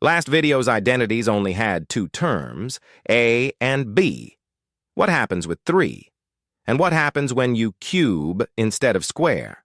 Last video's identities only had two terms, a and b. What happens with 3? And what happens when you cube instead of square?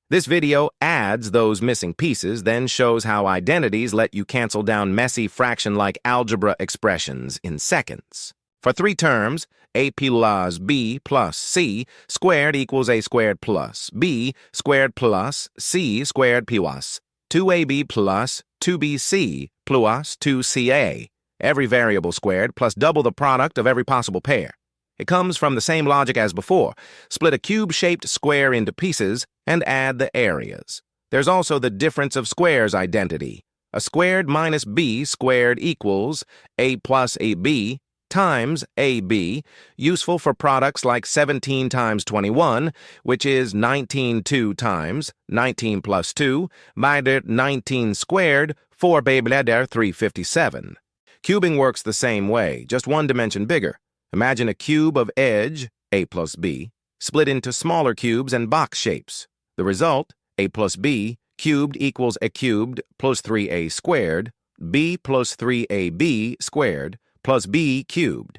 This video adds those missing pieces, then shows how identities let you cancel down messy fraction-like algebra expressions in seconds. For 3 terms, a plus b plus c squared equals a squared plus b squared plus c squared plus 2ab plus 2bc plus 2ca, every variable squared plus double the product of every possible pair. It comes from the same logic as before. Split a cube-shaped square into pieces and add the areas. There's also the difference of squares identity. A squared minus b squared equals a plus ab times ab, useful for products like 17 times 21, which is 19 2 times 19 plus 2, divided 19 squared, 4 357. Cubing works the same way, just one dimension bigger. Imagine a cube of edge, a plus b, split into smaller cubes and box shapes. The result, a plus b cubed equals a cubed plus 3a squared, b plus 3ab squared, plus b cubed.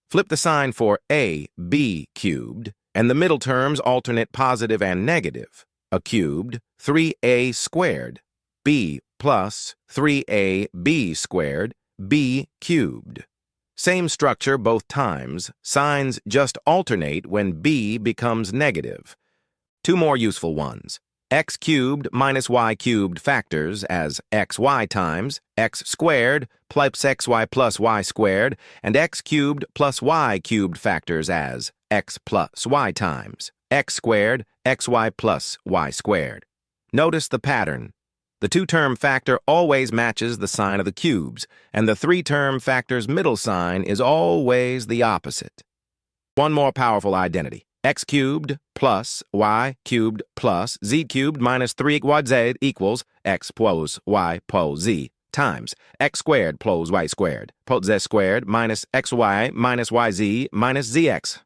Flip the sign for a, b cubed, and the middle terms alternate positive and negative. A cubed, 3a squared, b plus 3ab squared, b cubed. Same structure both times, signs just alternate when b becomes negative. 2 more useful ones. X cubed minus y cubed factors as xy times x squared plus xy plus y squared, and x cubed plus y cubed factors as x plus y times x squared xy plus y squared. Notice the pattern. The 2-term factor always matches the sign of the cubes, and the 3-term factor's middle sign is always the opposite. One more powerful identity. X cubed plus y cubed plus z cubed minus 3yz equals x plus y plus z times x squared plus y squared plus z squared minus xy minus yz minus zx.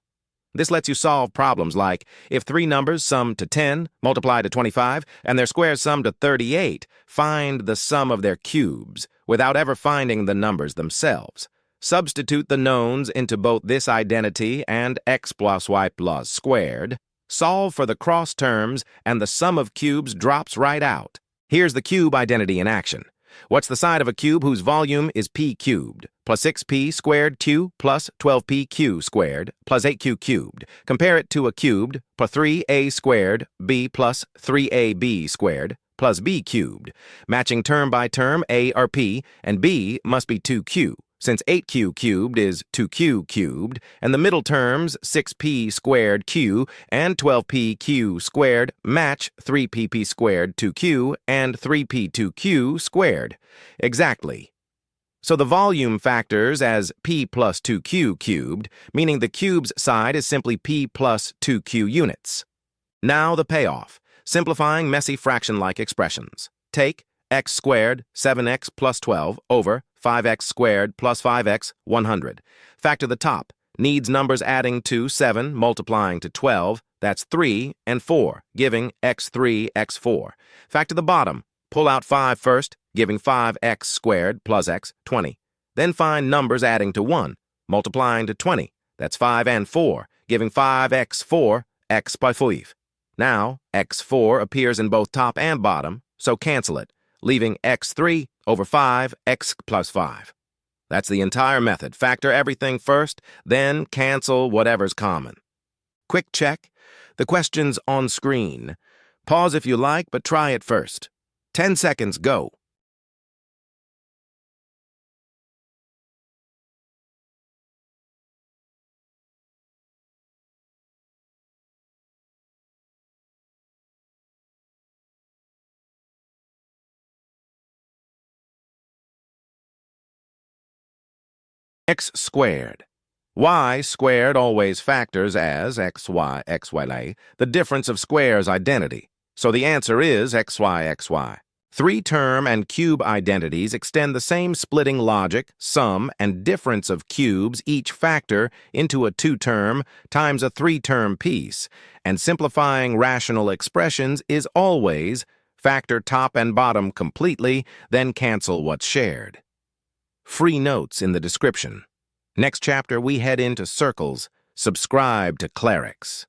This lets you solve problems like if 3 numbers sum to 10, multiply to 25, and their squares sum to 38, find the sum of their cubes without ever finding the numbers themselves. Substitute the knowns into both this identity and x plus y plus squared. Solve for the cross terms, and the sum of cubes drops right out. Here's the cube identity in action. What's the side of a cube whose volume is p cubed? Plus 6p squared q plus 12pq squared plus 8q cubed. Compare it to a cubed plus 3a squared b plus 3ab squared plus b cubed. Matching term by term, a are p, and b must be 2q. Since 8q cubed is 2q cubed, and the middle terms 6p squared q and 12pq squared match 3pp squared 2q and 3p2q squared. Exactly. So the volume factors as p plus 2q cubed, meaning the cube's side is simply p plus 2q units. Now the payoff, simplifying messy fraction-like expressions. Take x squared 7x plus 12 over 5x squared plus 5x 100. Factor the top, needs numbers adding to 7 multiplying to 12, that's 3 and 4, giving x3, x4. Factor the bottom, pull out 5 first, giving 5x squared plus x 20. Then find numbers adding to 1, multiplying to 20, that's 5 and 4, giving 5x4, x by 5. Now, x4 appears in both top and bottom, so cancel it, leaving x3 over 5, x plus 5. That's the entire method. Factor everything first, then cancel whatever's common. Quick check. The question's on screen. Pause if you like, but try it first. 10 seconds, go. X squared. Y squared always factors as xy, xy, the difference of squares identity. So the answer is xy, xy. 3-term and cube identities extend the same splitting logic, sum, and difference of cubes each factor into a 2-term times a 3-term piece, and simplifying rational expressions is always Factor top and bottom completely, then cancel what's shared. Free notes in the description. Next chapter, we head into circles. Subscribe to Clarix.